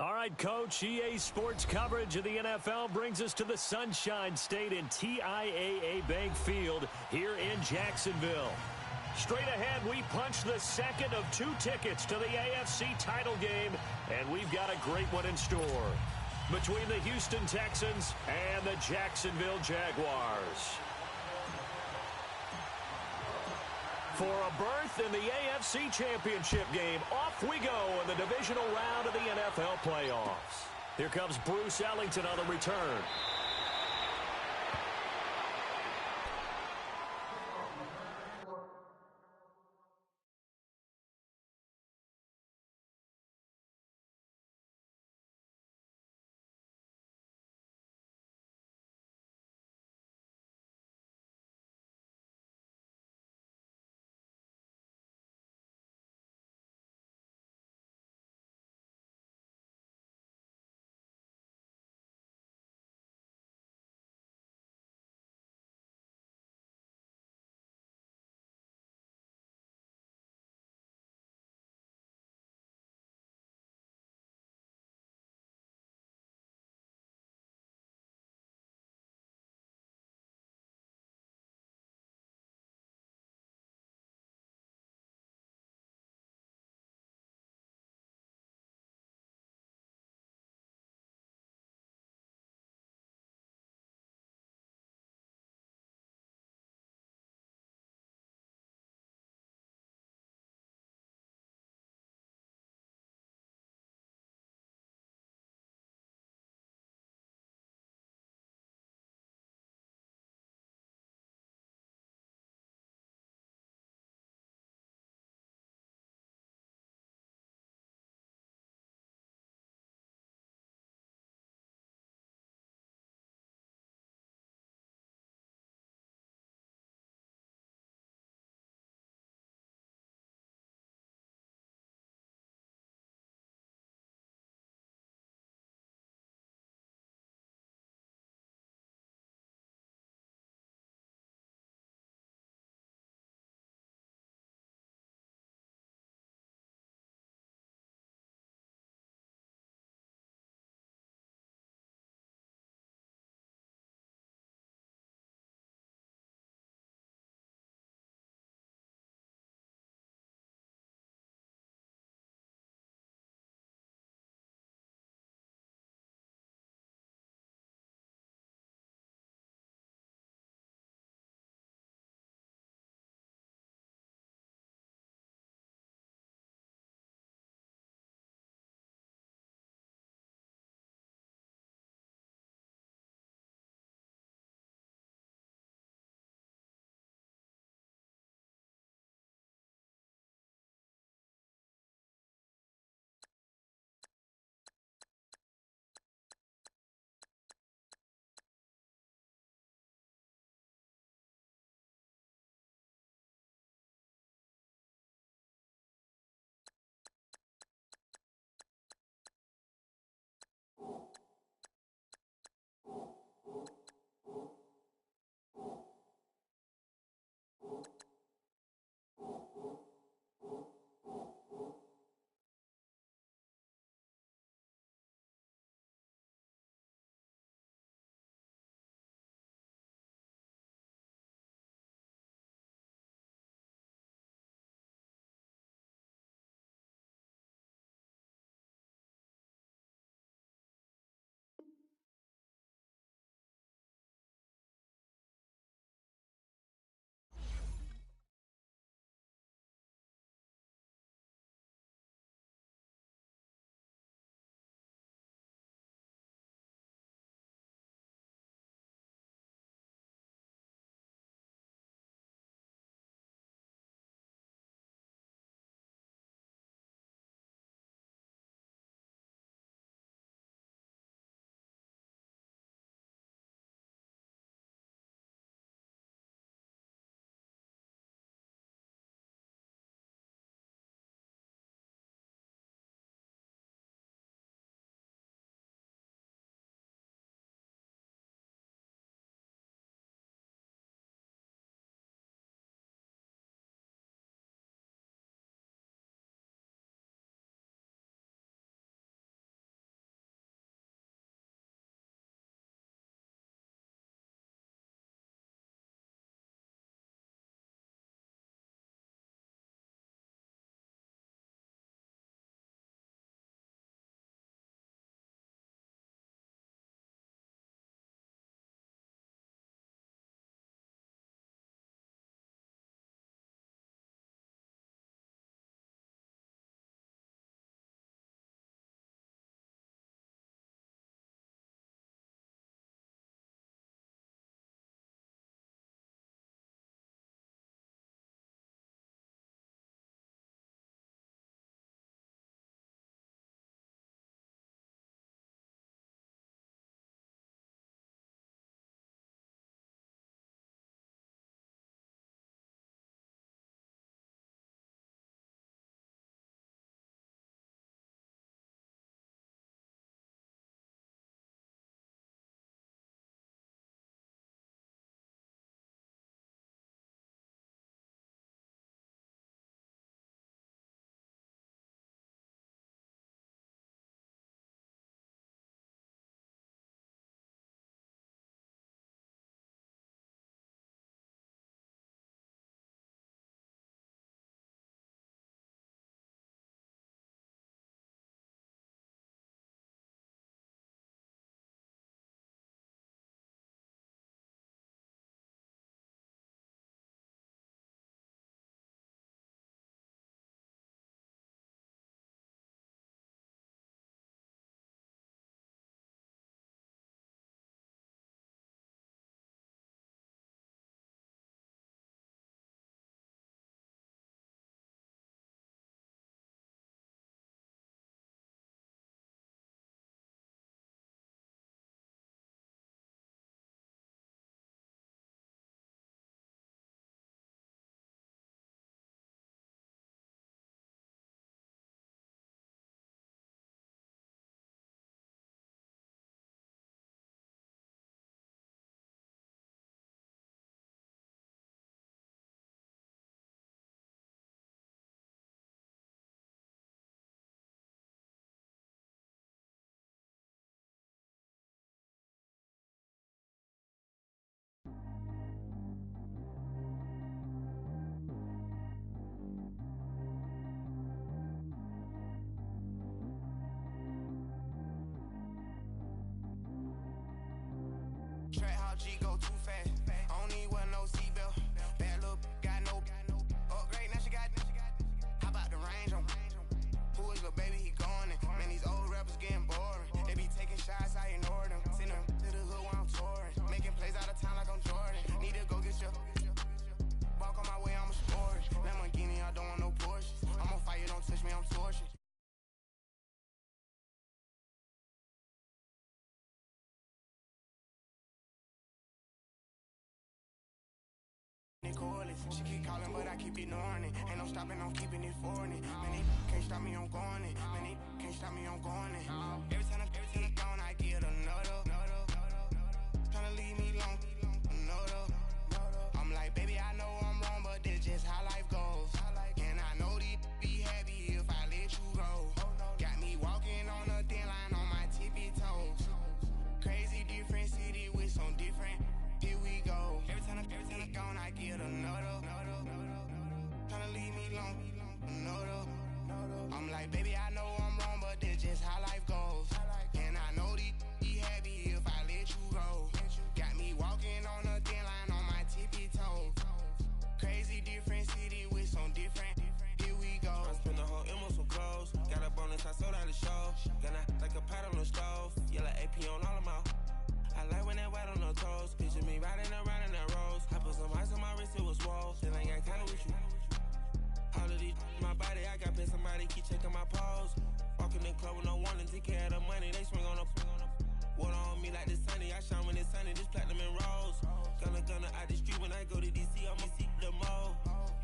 All right, Coach, EA Sports coverage of the NFL brings us to the Sunshine State in TIAA Bank Field here in Jacksonville. Straight ahead, we punch the second of 2 tickets to the AFC title game, and we've got a great one in store between the Houston Texans and the Jacksonville Jaguars. For a berth in the AFC Championship game, off we go in the divisional round of the NFL playoffs. Here comes Bruce Ellington on the return. shots, I ignore them. Send them to the hood while I'm touring. Making plays out of town like I'm Jordan. Need to go get your walk on my way, I'm a sport. Lamborghini, I don't want no Porsches. I'm on fire, don't touch me, I'm torching. She keep calling, but I keep ignoring it. Ain't no stopping, I'm keeping it foreign. Man, they can't stop me, I'm going it. Man, they can't stop me, I'm going it. Every time I'm gone, I get another. Tryna leave me alone, another. I'm like, baby, I know I'm wrong, but that's just how life goes. And I know these be happy if I let you go. Got me walking on a thin line on my tippy toes. Crazy different city with some different. Here we go. Every time I'm gone, I get another. Tryna leave me alone, another. I'm like, baby, I know I'm wrong, but that's just how life goes. And I know these be happy if I let you go. Got me walking on a thin line on my tippy toes. Crazy different city with some different. Here we go. I spent the whole M on some clothes. Got a bonus, I sold out the show. Gonna like a pot on the stove. Yellow AP on all of my. I like when that white on the toes. Picture me riding around in that rose. I put some ice on my wrist, it was swole. Then I got kinda with you. All of these my body, I got paid somebody keep checking my pose. Walking in club with no warning, take care of the money. They swing on the water on me like the sunny. I shine when it's sunny, this platinum and rose. Gonna out the street when I go to DC, I'ma see the mall.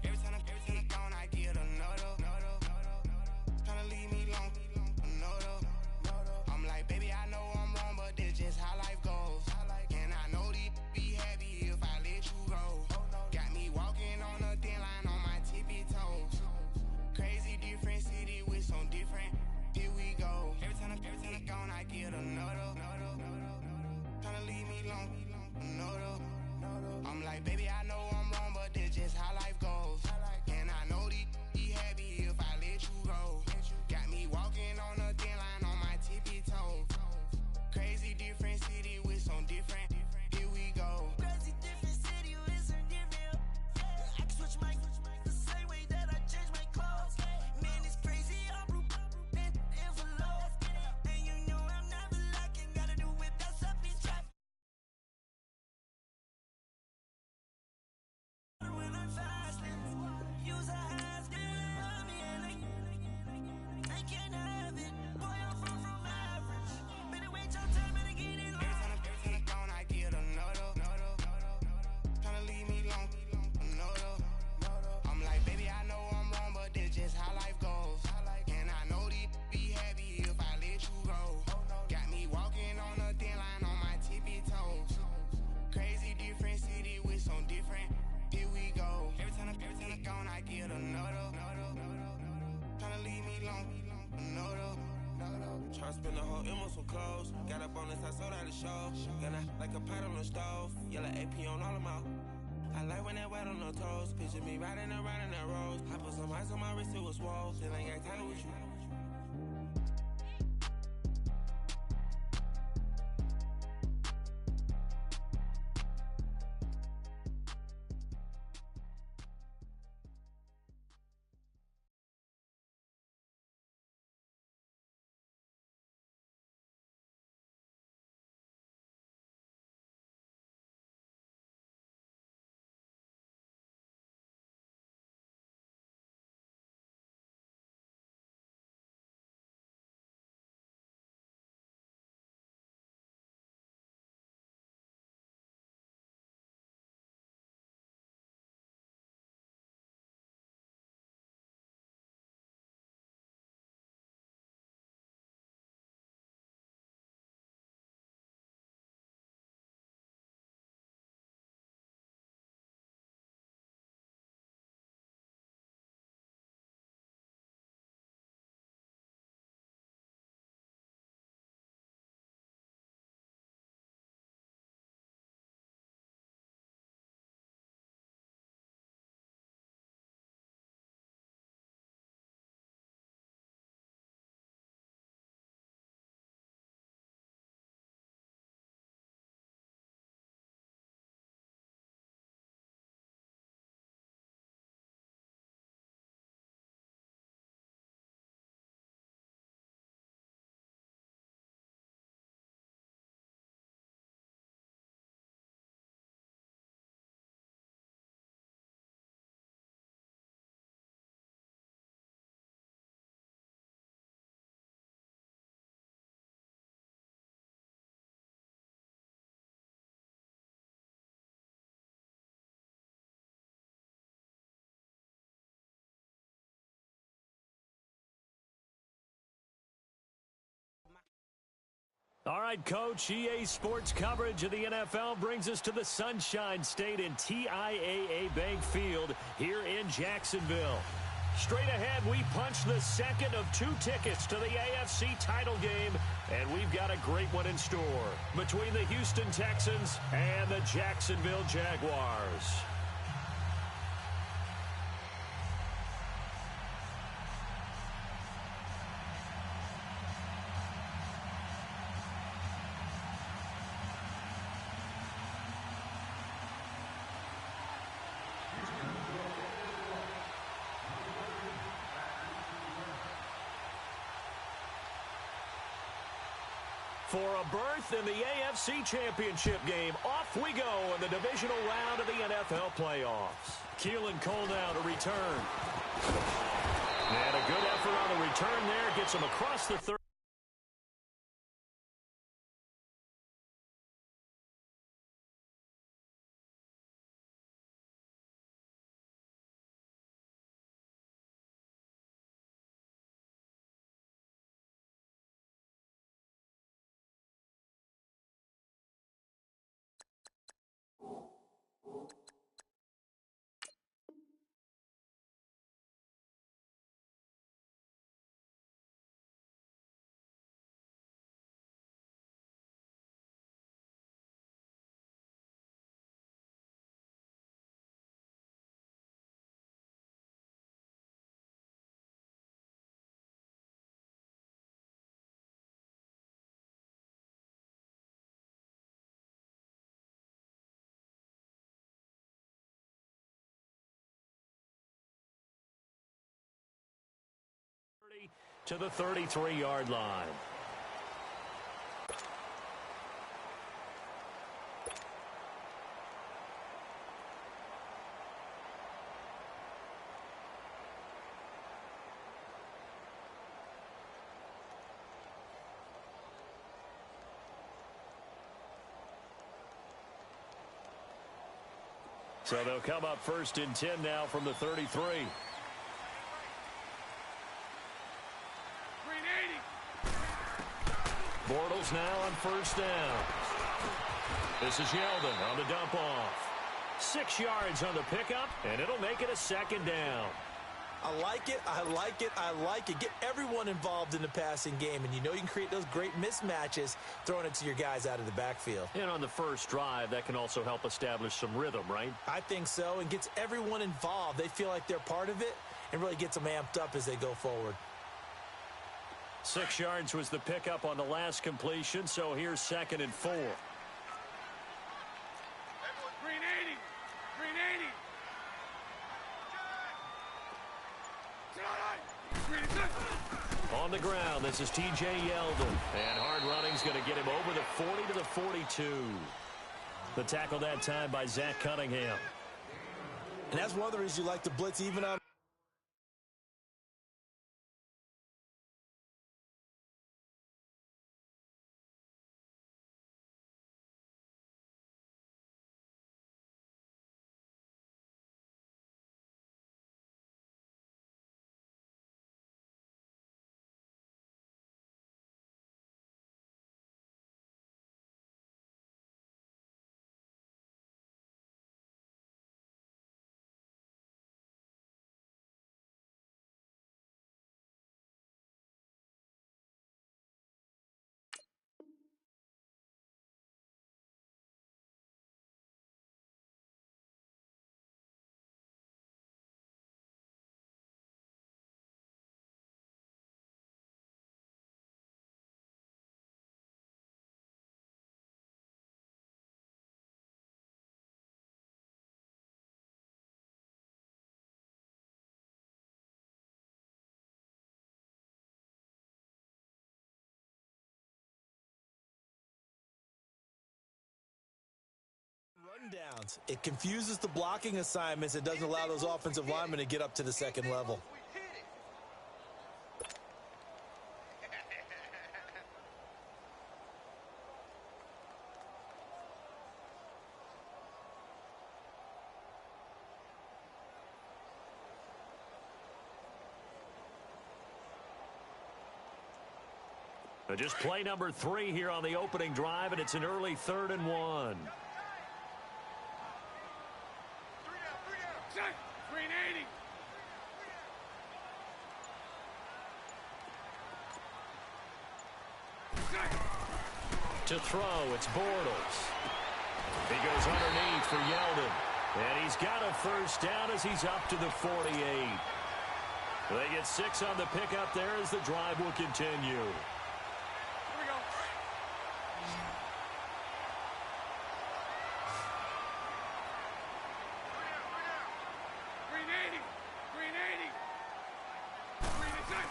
Every time I'm gone, I get another. Tryna leave me alone, another. I'm like, baby, I know I'm wrong, but that's just how life goes. And I know these be happy if I let you go. Got me walking on a thin line on my tippy toes. Crazy different city with some different. Here we go. Every time I'm gone, I get another. Tryna leave me alone, another. I'm like, baby, I know I'm wrong, but that's just how life goes. And I know these be happy if I let you go. Got me walking on a thin line on my tippy toes. Crazy different city with some different. Here we go. Crazy different city with some different. I can switch my the same way that I change my clothes. Man, it's crazy. I'm blue in envelope. And you know I'm never lacking. Gotta do it. That's up in trap. When I'm fasting, use a has me and I can't have it. Boy, I'm from average. Better wait your time, better get in line. Every time I'm gone, I get another. Tryna leave me alone, another. I'm like, baby, I know I'm wrong, but that's just how life goes. And I know these be happy if I let you go. Got me walking on a thin line on my tippy toes. Crazy different city with some different. Here we go. Every time I'm gone, I get another. Tryna leave me alone, another. Tryna spend the whole M on some clothes. Got a bonus, I sold out the show. Gonna like a pot on the stove. Yellow AP on all of my. I like when that white on the toes. Picture me riding around in that rose. I put some ice on my wrist, it was swole. Then I got kinda with you. All right, Coach, EA Sports coverage of the NFL brings us to the Sunshine State in TIAA Bank Field here in Jacksonville. Straight ahead, we punch the second of 2 tickets to the AFC title game, and we've got a great one in store between the Houston Texans and the Jacksonville Jaguars. For a berth in the AFC Championship game, off we go in the divisional round of the NFL playoffs. Keelan Cole now to return. And a good effort on the return there gets him across the 30. To the 33-yard line. So they'll come up 1st and 10 now from the 33. Bortles now on 1st down. This is Yeldon on the dump off. 6 yards on the pickup, and it'll make it a 2nd down. I like it, I like it, I like it. Get everyone involved in the passing game, and you know you can create those great mismatches throwing it to your guys out of the backfield. And on the first drive, that can also help establish some rhythm, right? I think so, and gets everyone involved. They feel like they're part of it and really gets them amped up as they go forward. 6 yards was the pickup on the last completion, so here's 2nd and 4. Green 80. Green 80. On the ground, this is T.J. Yeldon. And hard running's going to get him over the 40 to the 42. The tackle that time by Zach Cunningham. And that's one of the reasons you like to blitz even on. Rundowns. It confuses the blocking assignments. It doesn't allow those offensive linemen to get up to the 2nd level. Just play number 3 here on the opening drive, and it's an early 3rd and 1. Set. Green 80. To throw, it's Bortles. He goes underneath for Yeldon. And he's got a first down as he's up to the 48. They get 6 on the pickup there as the drive will continue. Here we go. Green 80. Green 80. Green is set.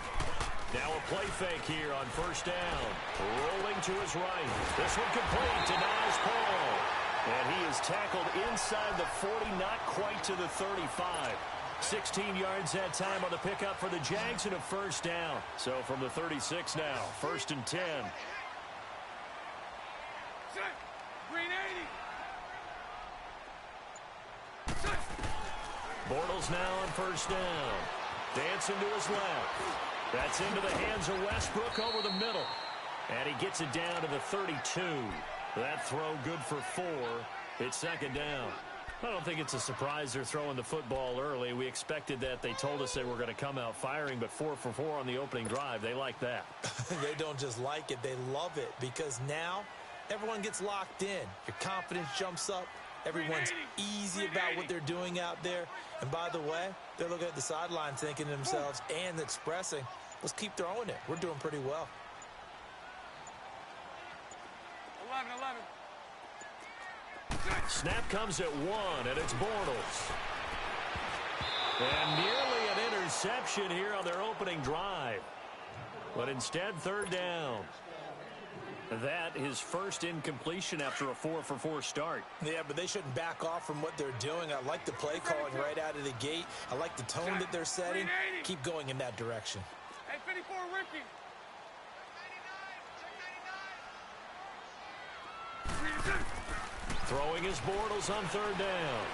Now a play fake here on first down. Rolling to his right. This one complete to Niles Paul. And he is tackled inside the 40, not quite to the 35. 16 yards that time on the pickup for the Jags and a first down. So from the 36 now, 1st and 10. Set. Green 80. Set. Bortles now on first down. Dancing to his left. That's into the hands of Westbrook over the middle. And he gets it down to the 32. That throw good for 4. It's 2nd down. I don't think it's a surprise they're throwing the football early. We expected that. They told us they were going to come out firing, but 4 for 4 on the opening drive. They like that. They don't just like it, they love it, because now everyone gets locked in. Your confidence jumps up. Everyone's easy about what they're doing out there. And by the way, they're looking at the sideline thinking to themselves and expressing, let's keep throwing it. We're doing pretty well. 11. Snap comes at 1, and it's Bortles. And nearly an interception here on their opening drive. But instead, 3rd down. That his first incompletion after a 4 for 4 start. Yeah, but they shouldn't back off from what they're doing. I like the play calling right out of the gate. I like the tone that they're setting. Keep going in that direction. Hey, 54, Ricky. Green is set. Throwing his Bortles on 3rd down.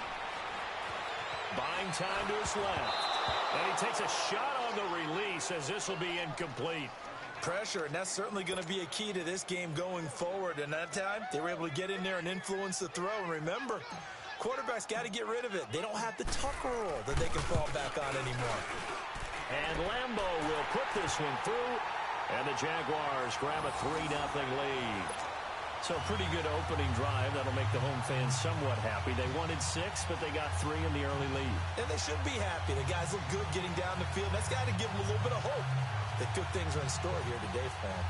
Buying time to his left. And he takes a shot on the release as this will be incomplete. Pressure, and that's certainly going to be a key to this game going forward. And that time, they were able to get in there and influence the throw. And remember, quarterbacks got to get rid of it. They don't have the tuck rule that they can fall back on anymore. And Lambo will put this one through. And the Jaguars grab a 3-0 lead. So pretty good opening drive. That'll make the home fans somewhat happy. They wanted 6, but they got 3 in the early lead. And they should be happy. The guys look good getting down the field. That's got to give them a little bit of hope that good things are in store here today for them.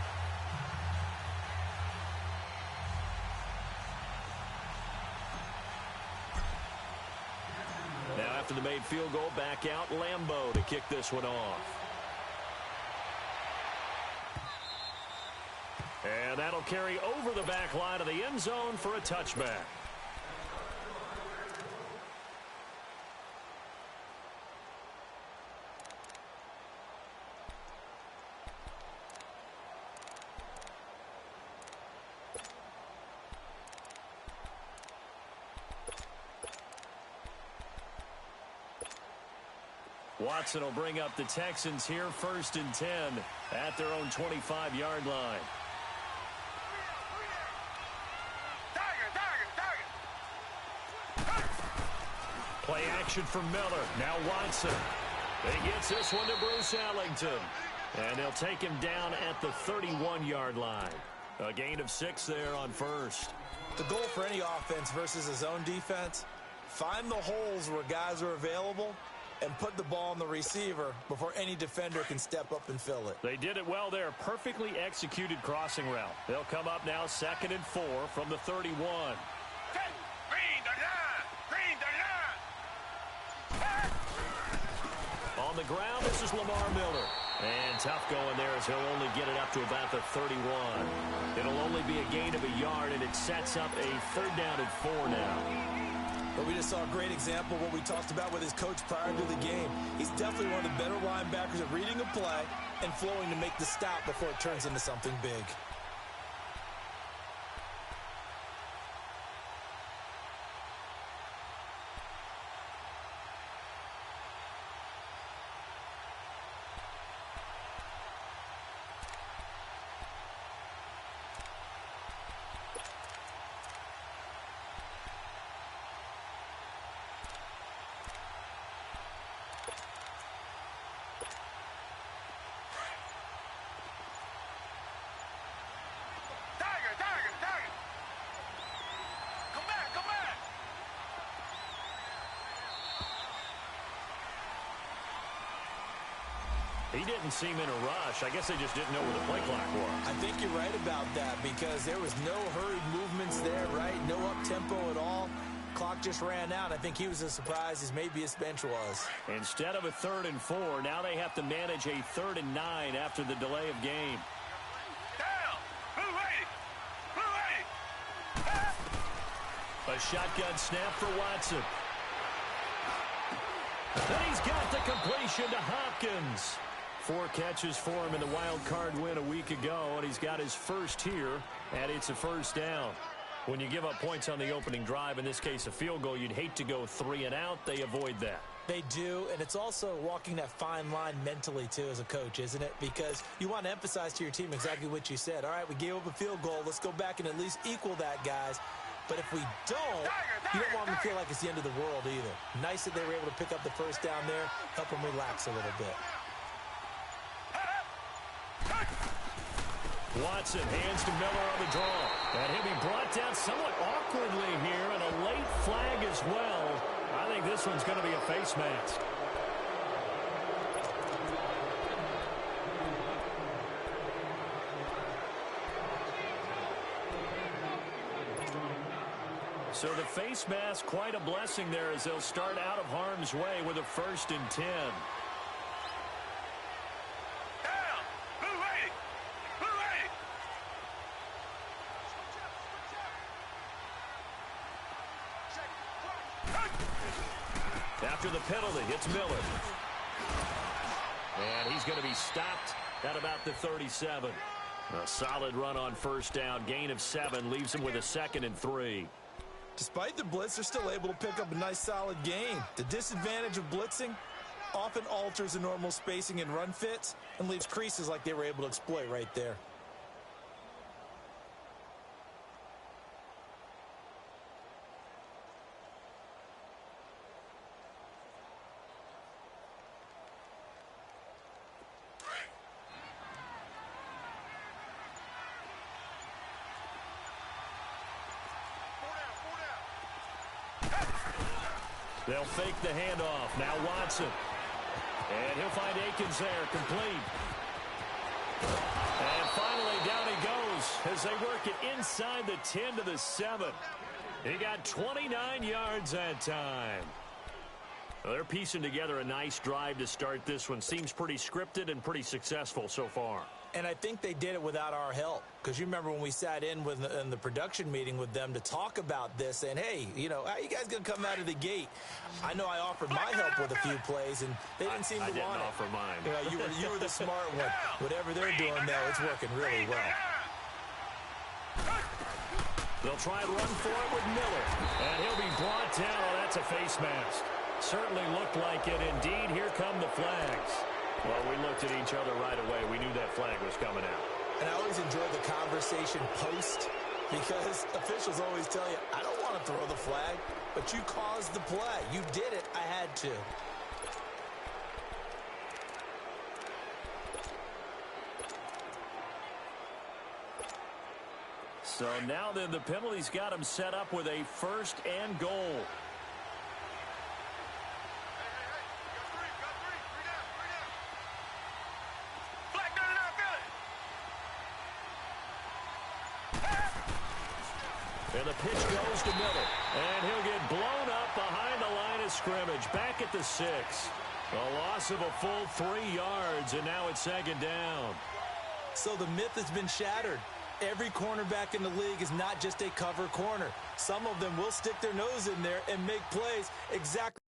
Now after the made field goal, back out Lambo to kick this one off. And that'll carry over the back line of the end zone for a touchback. Watson will bring up the Texans here, 1st and 10 at their own 25-yard line. Play action from Miller. Now Watson. He gets this one to Bruce Ellington. And they'll take him down at the 31-yard line. A gain of 6 there on 1st. The goal for any offense versus a zone defense, find the holes where guys are available and put the ball on the receiver before any defender can step up and fill it. They did it well there. Perfectly executed crossing route. They'll come up now 2nd and 4 from the 31. On the ground, this is Lamar Miller. And tough going there as he'll only get it up to about the 31. It'll only be a gain of a yard, and it sets up a 3rd down and 4 now. But we just saw a great example of what we talked about with his coach prior to the game. He's definitely one of the better linebackers at reading a play and flowing to make the stop before it turns into something big. He didn't seem in a rush. I guess they just didn't know where the play clock was. I think you're right about that because there was no hurried movements there, right? No up-tempo at all. Clock just ran out. I think he was as surprised as maybe his bench was. Instead of a 3rd and 4, now they have to manage a 3rd and 9 after the delay of game. A shotgun snap for Watson. Then he's got the completion to Hopkins. 4 catches for him in the wild card win a week ago, and he's got his first here, and it's a first down. When you give up points on the opening drive, in this case a field goal, you'd hate to go 3 and out. They avoid that. They do, and it's also walking that fine line mentally, too, as a coach, isn't it? Because you want to emphasize to your team exactly what you said. All right, we gave up a field goal. Let's go back and at least equal that, guys. But if we don't, you don't want them to feel like it's the end of the world either. Nice that they were able to pick up the first down there, help them relax a little bit. Watson hands to Miller on the draw. And he'll be brought down somewhat awkwardly here, and a late flag as well. I think this one's going to be a face mask. So the face mask, quite a blessing there as they'll start out of harm's way with a 1st and 10. After the penalty, it's Miller. And he's going to be stopped at about the 37. A solid run on first down. Gain of 7 leaves him with a 2nd and 3. Despite the blitz, they're still able to pick up a nice solid gain. The disadvantage of blitzing often alters the normal spacing and run fits and leaves creases like they were able to exploit right there. They'll fake the handoff. Now Watson. And he'll find Akins there, complete. And finally down he goes as they work it inside the 10 to the 7. He got 29 yards that time. Well, they're piecing together a nice drive to start this one. Seems pretty scripted and pretty successful so far. And I think they did it without our help. Because you remember when we sat in the production meeting with them to talk about this, and hey, you know, how are you guys going to come out of the gate? I know I offered my help with a few plays, and they didn't seem to want it. I didn't offer mine. You know, you were the smart one. Whatever they're doing now, it's working really well. They'll try and run for it with Miller. And he'll be brought down. Oh, that's a face mask. Certainly looked like it. Indeed, here come the flags. Well, we looked at each other right away. We knew that flag was coming out. And I always enjoy the conversation post because officials always tell you, I don't want to throw the flag, but you caused the play. You did it. I had to. So now then the penalty's got him set up with a 1st and goal. And the pitch goes to Miller. And he'll get blown up behind the line of scrimmage. Back at the 6. A loss of a full 3 yards, and now it's 2nd down. So the myth has been shattered. Every cornerback in the league is not just a cover corner. Some of them will stick their nose in there and make plays exactly